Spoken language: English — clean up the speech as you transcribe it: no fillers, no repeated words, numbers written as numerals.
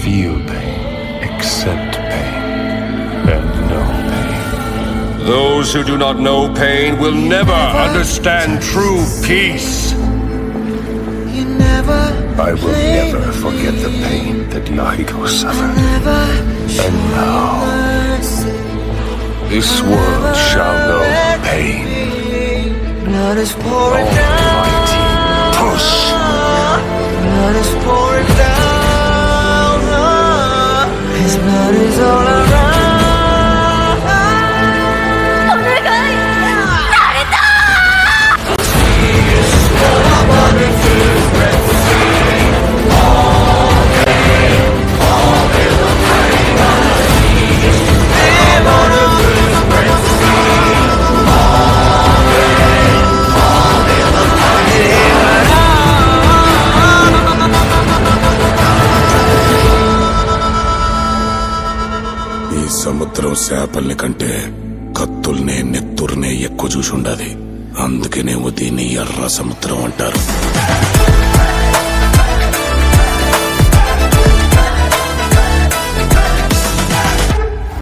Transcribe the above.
feel pain, accept pain, and know pain. Those who do not know pain will never understand true peace. I will never forget the pain that Naruto suffered. And now, this world shall know pain. Blood is pouring down. Push! Blood is pouring down. His blood is all around. సముద్రం చేపల్ని కంటే కత్తుల్నే నెత్తుర్నే ఎక్కువ చూసుండాది. అందుకేనేమో దీన్ని ఎర్ర సముద్రం అంటారు.